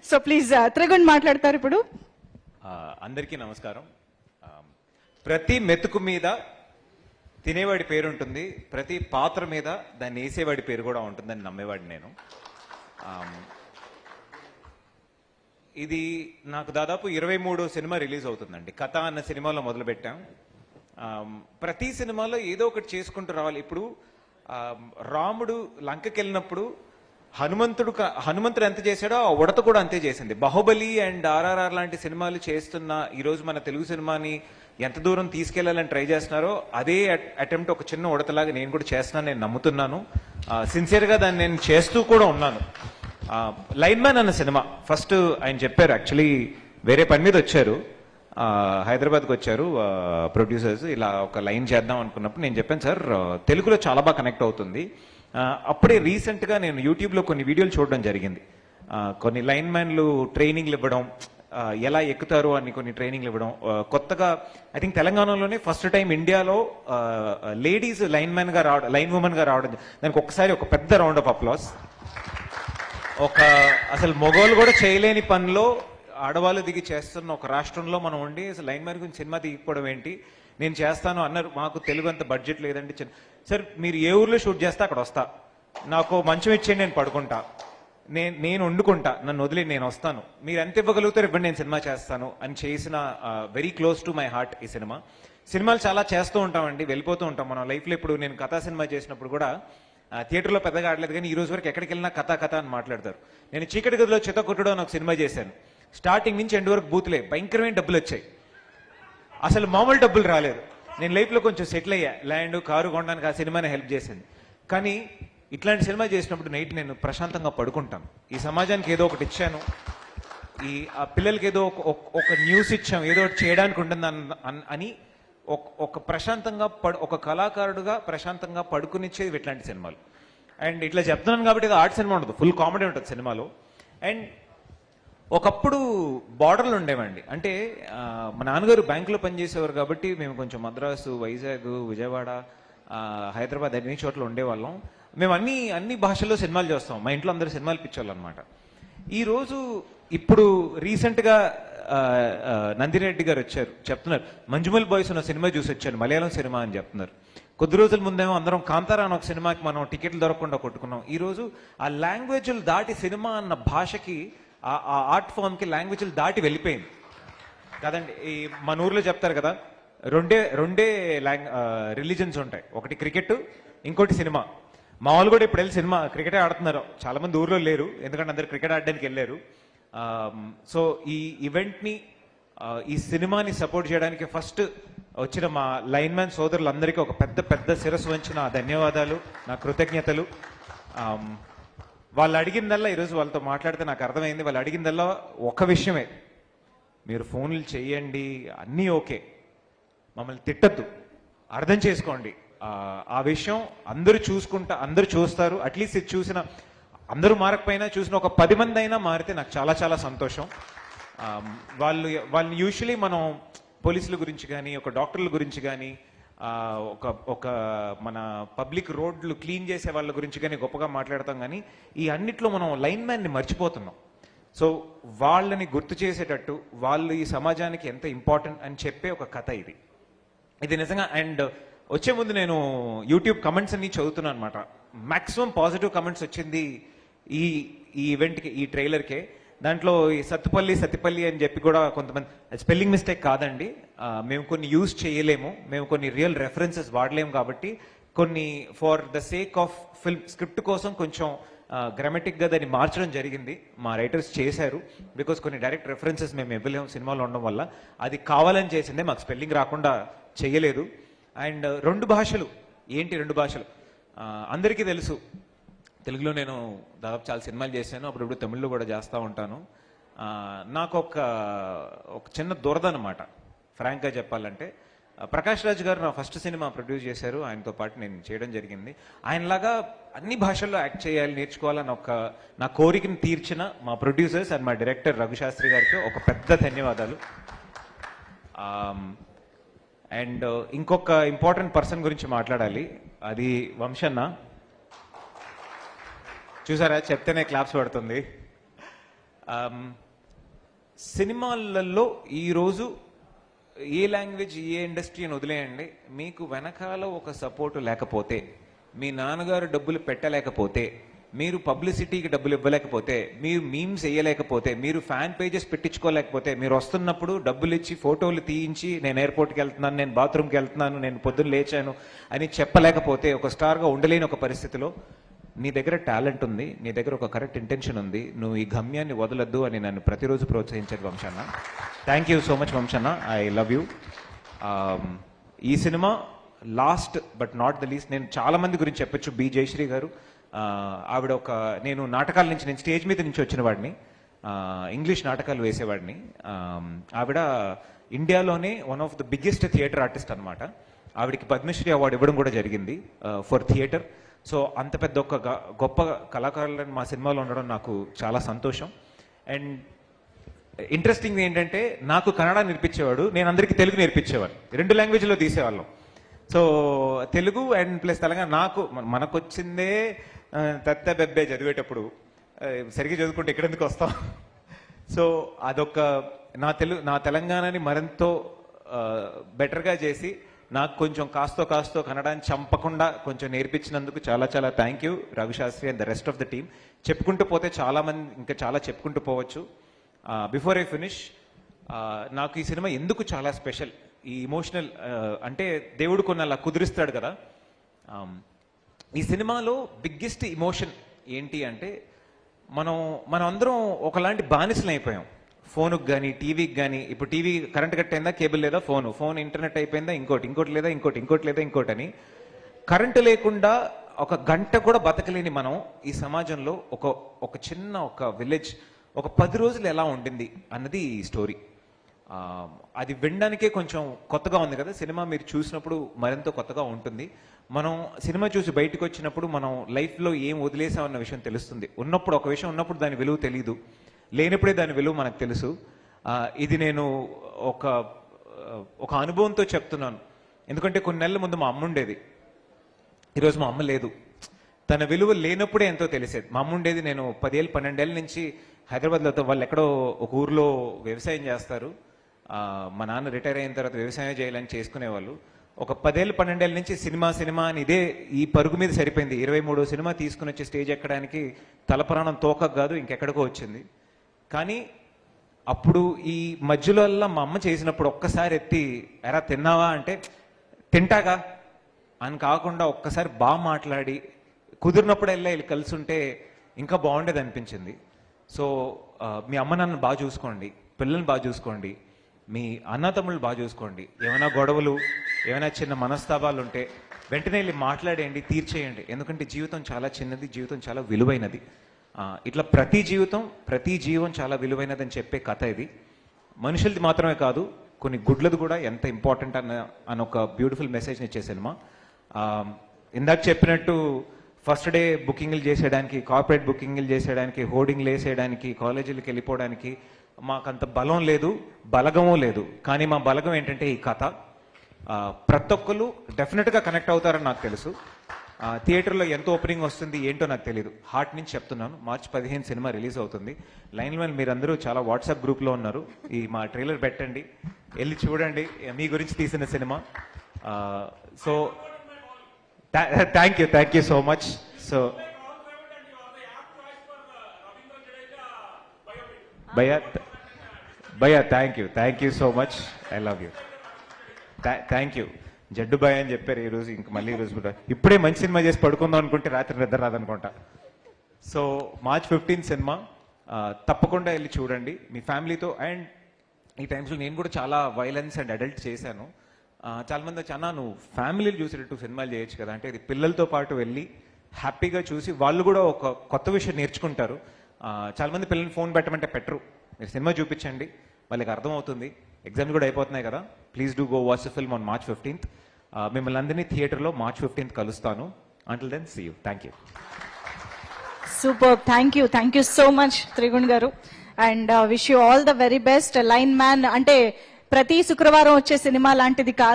So please Trigun మాట్లాడతారు ఇప్పుడు. అందరికీ నమస్కారం. ప్రతి మెతుకు మీద తినేవాడి పేరు ఉంటుంది, ప్రతి పాత్ర మీద దాన్ని వేసేవాడి పేరు కూడా ఉంటుందని నమ్మేవాడిని నేను. ఇది నాకు దాదాపు 23వ సినిమా రిలీజ్ అవుతుందండి. కథ అన్న సినిమాలో మొదలుపెట్టాం. ప్రతి సినిమాలో ఏదో ఒకటి చేసుకుంటూ రావాలి. ఇప్పుడు రాముడు లంకకి వెళ్ళినప్పుడు హనుమంతుడు ఎంత చేశాడో ఆ ఉడత కూడా అంతే చేసింది. బాహుబలి అండ్ RRR లాంటి సినిమాలు చేస్తున్న ఈరోజు మన తెలుగు సినిమాని ఎంత దూరం తీసుకెళ్లాలని ట్రై చేస్తున్నారో అదే అటెంప్ట్ ఒక చిన్న ఉడతలాగా నేను కూడా చేస్తున్నాను, నేను నమ్ముతున్నాను. సిన్సియర్గా దాన్ని నేను చేస్తూ కూడా ఉన్నాను. లైన్ మ్యాన్ అన్న సినిమా ఫస్ట్ ఆయన చెప్పారు, యాక్చువల్లీ వేరే పని మీద వచ్చారు, హైదరాబాద్కి వచ్చారు ప్రొడ్యూసర్స్, ఇలా ఒక లైన్ చేద్దాం అనుకున్నప్పుడు నేను చెప్పాను, సార్ తెలుగులో చాలా బాగా కనెక్ట్ అవుతుంది. అప్పుడే రీసెంట్గా నేను యూట్యూబ్లో కొన్ని వీడియోలు చూడడం జరిగింది. కొన్ని లైన్ మ్యాన్లు ట్రైనింగ్లు ఇవ్వడం, ఎలా ఎక్కుతారు అని కొన్ని ట్రైనింగ్లు ఇవ్వడం. కొత్తగా ఐ థింక్ తెలంగాణలోనే ఫస్ట్ టైం ఇండియాలో లేడీస్ లైన్ ఉమెన్ గా రావడం, దానికి ఒకసారి ఒక పెద్ద రౌండ్ ఆఫ్ అప్లాస్. అసలు మగవాళ్ళు కూడా చేయలేని పనిలో ఆడవాళ్ళు దిగి చేస్తున్న ఒక రాష్ట్రంలో మనం ఉండి అసలు లైన్ మ్యాన్ గురించి సినిమా దిగిపోవడం ఏంటి, నేను చేస్తాను అన్నారు. మాకు తెలుగు అంత బడ్జెట్ లేదండి. సార్ మీరు ఏ ఊర్లో షూట్ చేస్తే అక్కడ వస్తా, నాకు మంచం ఇచ్చేయండి, నేను పడుకుంటా, నేను వండుకుంటా, నన్ను వదిలి నేను వస్తాను, మీరు ఎంత ఇవ్వగలుగుతారు ఇవ్వండి, నేను సినిమా చేస్తాను అని చేసిన very close to my heart ఈ సినిమా. సినిమాలు చాలా చేస్తూ ఉంటామండి, వెళ్ళిపోతూ ఉంటాం మన లైఫ్లో. ఇప్పుడు నేను కథా సినిమా చేసినప్పుడు కూడా థియేటర్లో పెద్దగా ఆడలేదు, కానీ ఈ రోజు వరకు ఎక్కడికి వెళ్ళినా కథ అని మాట్లాడతారు. నేను చీకటి గదిలో చిత్తకొట్టుడు అని ఒక సినిమా చేశాను. స్టార్టింగ్ నుంచి ఎండ్ వరకు బూతులే, భయంకరమైన డబ్బులు వచ్చాయి, అసలు మామూలు డబ్బులు రాలేదు. నేను లైఫ్లో కొంచెం సెటిల్ అయ్యా, ల్యాండ్ కారు కొనడానికి ఆ సినిమానే హెల్ప్ చేసింది. కానీ ఇట్లాంటి సినిమా చేసినప్పుడు నైట్ నేను ప్రశాంతంగా పడుకుంటాను. ఈ సమాజానికి ఏదో ఒకటి ఇచ్చాను, ఆ పిల్లలకి ఏదో ఒక న్యూస్ ఇచ్చాం, ఏదో ఒకటి చేయడానికి ఉంటుంది అని ఒక ప్రశాంతంగా ఒక కళాకారుడుగా ప్రశాంతంగా పడుకునిచ్చేది ఇట్లాంటి సినిమాలు. అండ్ ఇట్లా చెప్తున్నాను కాబట్టి ఏదో ఆర్ట్ సినిమా ఉండదు, ఫుల్ కామెడీ ఉంటుంది సినిమాలో. అండ్ ఒకప్పుడు బార్డర్లు ఉండేవండి, అంటే మా నాన్నగారు బ్యాంకులో పనిచేసేవారు కాబట్టి మేము కొంచెం మద్రాసు, వైజాగ్, విజయవాడ, హైదరాబాద్ అన్ని చోట్ల ఉండేవాళ్ళం. మేము అన్ని భాషల్లో సినిమాలు చేస్తాం, మా ఇంట్లో అందరూ సినిమాలు పిచ్చోళ్ళు అనమాట. ఈరోజు ఇప్పుడు రీసెంట్గా నందిరెడ్డి గారు వచ్చారు, చెప్తున్నారు మంజుమల్ బాయ్స్ ఉన్న సినిమా చూసి వచ్చాను, మలయాళం సినిమా అని చెప్తున్నారు. కొద్ది రోజుల ముందేమో అందరం కాంతారా అని ఒక సినిమాకి మనం టికెట్లు దొరకకుండా కొట్టుకున్నాం. ఈరోజు ఆ లాంగ్వేజ్లు దాటి సినిమా అన్న భాషకి, ఆ ఆర్ట్ ఫామ్కి లాంగ్వేజ్లు దాటి వెళ్ళిపోయింది కదండి. ఈ మన ఊర్లో చెప్తారు కదా, రెండే రిలీజన్స్ ఉంటాయి, ఒకటి క్రికెట్, ఇంకోటి సినిమా. మా వాళ్ళు కూడా ఇప్పుడు వెళ్ళి సినిమా క్రికెటే ఆడుతున్నారు, చాలా మంది ఊర్లో లేరు ఎందుకంటే అందరు క్రికెట్ ఆడడానికి వెళ్ళారు. సో ఈ ఈవెంట్ని, ఈ సినిమాని సపోర్ట్ చేయడానికి ఫస్ట్ వచ్చిన మా లైన్ మ్యాన్ సోదరులందరికీ ఒక పెద్ద శిరస్సు వంచిన ధన్యవాదాలు, నా కృతజ్ఞతలు. వాళ్ళు అడిగిందల్లా ఈరోజు వాళ్ళతో మాట్లాడితే నాకు అర్థమైంది, వాళ్ళు అడిగిందల్లా ఒక విషయమే, మీరు ఫోన్లు చేయండి అన్నీ ఓకే, మమ్మల్ని తిట్టద్దు, అర్థం చేసుకోండి. ఆ విషయం అందరూ చూస్తారు. అట్లీస్ట్ ఇది చూసిన అందరూ మారకపోయినా చూసిన ఒక 10 మంది అయినా మారితే నాకు చాలా చాలా సంతోషం. వాళ్ళని యూజువలీ మనం పోలీసుల గురించి కానీ, ఒక డాక్టర్ల గురించి కానీ, ఒక మన పబ్లిక్ రోడ్లు క్లీన్ చేసే వాళ్ళ గురించి కానీ గొప్పగా మాట్లాడతాం, కానీ ఈ అన్నిట్లో మనం లైన్ మ్యాన్ని మర్చిపోతున్నాం. సో వాళ్ళని గుర్తు చేసేటట్టు, వాళ్ళు ఈ సమాజానికి ఎంత ఇంపార్టెంట్ అని చెప్పే ఒక కథ ఇది నిజంగా. అండ్ వచ్చే ముందు నేను యూట్యూబ్ కమెంట్స్ అన్ని చదువుతున్నాను అనమాట. మ్యాక్సిమం పాజిటివ్ కమెంట్స్ వచ్చింది ఈ ఈవెంట్కి, ఈ ట్రైలర్కే. దాంట్లో ఈ సత్తుపల్లి అని చెప్పి కూడా కొంతమంది, స్పెల్లింగ్ మిస్టేక్ కాదండి, మేము కొన్ని యూజ్ చేయలేము, మేము కొన్ని రియల్ రెఫరెన్సెస్ వాడలేము కాబట్టి కొన్ని for the sake of film script కోసం కొంచెం గ్రామటిక్గా దాన్ని మార్చడం జరిగింది. మా రైటర్స్ చేశారు, బికాస్ కొన్ని డైరెక్ట్ రెఫరెన్సెస్ మేము ఇవ్వలేము సినిమాలో ఉండడం వల్ల. అది కావాలని చేసిందే, మాకు స్పెల్లింగ్ రాకుండా చేయలేదు. అండ్ 2 భాషలు ఏంటి, 2 భాషలు అందరికీ తెలుసు. తెలుగులో నేను దాదాపు చాలా సినిమాలు చేశాను, అప్పుడప్పుడు తమిళ్లో కూడా చేస్తూ ఉంటాను. నాకు ఒక చిన్న దురద అనమాట, ఫ్రాంక్గా చెప్పాలంటే. ప్రకాష్ రాజ్ గారు నా ఫస్ట్ సినిమా ప్రొడ్యూస్ చేశారు, ఆయనతో పాటు నేను చేయడం జరిగింది. ఆయనలాగా అన్ని భాషల్లో యాక్ట్ చేయాలి, నేర్చుకోవాలని నా కోరికను తీర్చిన మా ప్రొడ్యూసర్స్ అండ్ మా డైరెక్టర్ రఘుశాస్త్రి గారికి ఒక పెద్ద ధన్యవాదాలు. అండ్ ఇంకొక ఇంపార్టెంట్ పర్సన్ గురించి మాట్లాడాలి, అది వంశన్న. చూసారా, చెప్తేనే క్లాప్స్ పడుతుంది. సినిమాలలో ఈరోజు ఏ లాంగ్వేజ్ ఏ ఇండస్ట్రీ అని వదిలేయండి, మీకు వెనకాల ఒక సపోర్ట్ లేకపోతే, మీ నాన్నగారు డబ్బులు పెట్టలేకపోతే, మీరు పబ్లిసిటీకి డబ్బులు ఇవ్వలేకపోతే, మీరు మీమ్స్ వేయలేకపోతే, మీరు ఫ్యాన్ పేజెస్ పెట్టించుకోలేకపోతే, మీరు వస్తున్నప్పుడు డబ్బులు ఇచ్చి ఫోటోలు తీయించి నేను ఎయిర్పోర్ట్కి వెళ్తున్నాను, నేను బాత్రూమ్కి వెళ్తున్నాను, నేను పొద్దున్న లేచాను అని చెప్పలేకపోతే, ఒక స్టార్గా ఉండలేని ఒక పరిస్థితిలో నీ దగ్గర టాలెంట్ ఉంది, నీ దగ్గర ఒక కరెక్ట్ ఇంటెన్షన్ ఉంది, నువ్వు ఈ గమ్యాన్ని వదలొద్దు అని నన్ను ప్రతిరోజు ప్రోత్సహించాడు వంశన్న. థ్యాంక్ యూ సో మచ్ వంశన్న, ఐ లవ్ యూ. ఈ సినిమా last but not the least, నేను చాలా మంది గురించి చెప్పొచ్చు. బి జయశ్రీ గారు, ఆవిడ ఒక, నేను నాటకాల నుంచి, నేను స్టేజ్ మీద నుంచి వచ్చిన వాడిని, ఇంగ్లీష్ నాటకాలు వేసేవాడిని. ఆవిడ ఇండియాలోనే one of the biggest theatre artist అనమాట. ఆవిడకి పద్మశ్రీ అవార్డు ఇవ్వడం కూడా జరిగింది ఫర్ థియేటర్. సో అంత పెద్ద ఒక గొప్ప కళాకారులను మా సినిమాలో ఉండడం నాకు చాలా సంతోషం. అండ్ ఇంట్రెస్టింగ్ ఏంటంటే, నాకు కన్నడ నేర్పించేవాడు, నేను అందరికీ తెలుగు నేర్పించేవాడు, 2 లాంగ్వేజ్లో తీసేవాళ్ళం. So Telugu and plus Telangana. మనకు వచ్చిందే తత్త బెబ్బే చదివేటప్పుడు, సరిగ్గా చదువుకుంటే ఎక్కడెందుకు వస్తాం. సో అదొక నా తెలంగాణని మరింత బెటర్గా చేసి నాకు కొంచెం కాస్తో కన్నడాన్ని చంపకుండా కొంచెం నేర్పించినందుకు చాలా చాలా thank you Raghushastri and the rest of the team. చెప్పుకుంటూ పోతే చాలా మంది, ఇంకా చాలా చెప్పుకుంటూ పోవచ్చు. బిఫోర్ ఐ ఫినిష్, నాకు ఈ సినిమా ఎందుకు చాలా స్పెషల్, ఈ ఇమోషనల్ అంటే దేవుడు కొన్ని అలా కుదిరిస్తాడు కదా. ఈ సినిమాలో బిగ్గెస్ట్ ఇమోషన్ ఏంటి అంటే, మనం అందరం ఒకలాంటి బానిసలు అయిపోయాం. ఫోనుకు కానీ టీవీకి కానీ, ఇప్పుడు టీవీ కరెంట్ కట్ అయిందా, కేబుల్ లేదా, ఫోన్ ఇంటర్నెట్ అయిపోయిందా, ఇంకోటి లేదా, ఇంకోటి అని కరెంటు లేకుండా ఒక గంట కూడా బతకలేని మనం ఈ సమాజంలో ఒక చిన్న ఒక విలేజ్ ఒక 10 రోజులు ఎలా ఉండింది అన్నది ఈ స్టోరీ. అది వినడానికే కొంచెం కొత్తగా ఉంది కదా. సినిమా మీరు చూసినప్పుడు మరింత కొత్తగా ఉంటుంది. మనం సినిమా చూసి బయటకు వచ్చినప్పుడు మనం లైఫ్లో ఏం వదిలేసామన్న విషయం తెలుస్తుంది. ఉన్నప్పుడు ఒక విషయం ఉన్నప్పుడు దాని విలువ తెలియదు, లేనప్పుడే దాని విలువ మనకు తెలుసు. ఇది నేను ఒక అనుభవంతో చెప్తున్నాను. ఎందుకంటే కొన్ని నెలల ముందు మా అమ్మ ఉండేది, ఈరోజు మా అమ్మ లేదు. తన విలువ లేనప్పుడే ఎంతో తెలిసేది. మా అమ్మ ఉండేది, నేను 10-12 ఏళ్ళ నుంచి హైదరాబాద్లో, వాళ్ళు ఎక్కడో ఒక ఊర్లో వ్యవసాయం చేస్తారు. మా నాన్న రిటైర్ అయిన తర్వాత వ్యవసాయం చేయాలని చేసుకునేవాళ్ళు. ఒక 10-12 ఏళ్ళ నుంచి సినిమా అని ఇదే ఈ పరుగు మీద సరిపోయింది. 23వ సినిమా తీసుకుని వచ్చి స్టేజ్ ఎక్కడానికి తలప్రాణం తోకకు కాదు ఇంకెక్కడికో వచ్చింది. కానీ అప్పుడు ఈ మధ్యలో మా అమ్మ చేసినప్పుడు ఒక్కసారి ఎత్తి ఎరా తిన్నావా అంటే, తింటాగా అని కాకుండా ఒక్కసారి బాగా మాట్లాడి కుదిరినప్పుడల్లా వీళ్ళు కలిసి ఉంటే ఇంకా బాగుండేది అనిపించింది. సో మీ అమ్మ నాన్న బాగా చూసుకోండి, పిల్లల్ని బాగా చూసుకోండి, మీ అన్నతమ్ముళ్ళు బాగా చూసుకోండి. ఏమైనా గొడవలు, ఏమైనా చిన్న మనస్తాపాలు ఉంటే వెంటనే వెళ్ళి మాట్లాడేయండి, తీర్చేయండి. ఎందుకంటే జీవితం చాలా చిన్నది, జీవితం చాలా విలువైనది. ఇట్లా ప్రతి జీవం చాలా విలువైనదని చెప్పే కథ ఇది. మనుషులది మాత్రమే కాదు, కొన్ని గుడ్లది కూడా ఎంత ఇంపార్టెంట్ అన్న ఒక బ్యూటిఫుల్ మెసేజ్ని ఇచ్చే సినిమా. ఇందాక చెప్పినట్టు ఫస్ట్ డే బుకింగ్లు చేసేయడానికి, కార్పొరేట్ బుకింగ్లు చేసేయడానికి, హోర్డింగ్లు వేసేయడానికి, కాలేజీలకు వెళ్ళిపోవడానికి మాకంత బలం లేదు, బలగమూ లేదు. కానీ మా బలగం ఏంటంటే ఈ కథ. ప్రతి ఒక్కరు డెఫినెట్గా కనెక్ట్ అవుతారని నాకు తెలుసు. థియేటర్లో ఎంత ఓపెనింగ్ వస్తుంది ఏంటో నాకు తెలియదు. హార్ట్ నుంచి చెప్తున్నాను, March 15 సినిమా రిలీజ్ అవుతుంది. లైన్ మ్యాన్ మీరందరూ చాలా వాట్సాప్ గ్రూప్లో ఉన్నారు, ఈ మా ట్రైలర్ పెట్టండి, వెళ్ళి చూడండి, మీ గురించి తీసిన సినిమా. So thank you so much. So భయ్యా thank you so much, I love you. Thank you. Jaddu boy అని చెప్పారు ఈరోజు, ఇంక మళ్ళీ ఈరోజు కూడా ఇప్పుడే మంచి సినిమా చేసి పడుకుందాం అనుకుంటే రాత్రి నిద్ర రాదనుకుంటా. సో March 15 సినిమా తప్పకుండా వెళ్ళి చూడండి మీ ఫ్యామిలీతో. అండ్ ఈ టైమ్స్లో నేను కూడా చాలా వైలెన్స్ అండ్ అడల్ట్ చేశాను. చాలా మంది వచ్చి, అన్నా నువ్వు ఫ్యామిలీలు చూసేటట్టు సినిమాలు చేయొచ్చు కదా అంటే, ఇది పిల్లలతో పాటు వెళ్ళి హ్యాపీగా చూసి వాళ్ళు కూడా ఒక కొత్త విషయం నేర్చుకుంటారు. చాలా మంది పిల్లల్ని ఫోన్ పెట్టమంటే పెట్టరు. మీరు సినిమా చూపించండి, వాళ్ళకి అర్థమవుతుంది. ఎగ్జామ్స్ కూడా అయిపోతున్నాయి కదా. Please do go watch the film on March 15th. మిమ్మల్ని అందరినీ థియేటర్లో March 15th కలుస్తాను. Until then see you. Thank you. Super, thank you so much Trigun garu. And wish you all the very best. Line man అంటే ప్రతి శుక్రవారం వచ్చే cinema లాంటిది కాదు.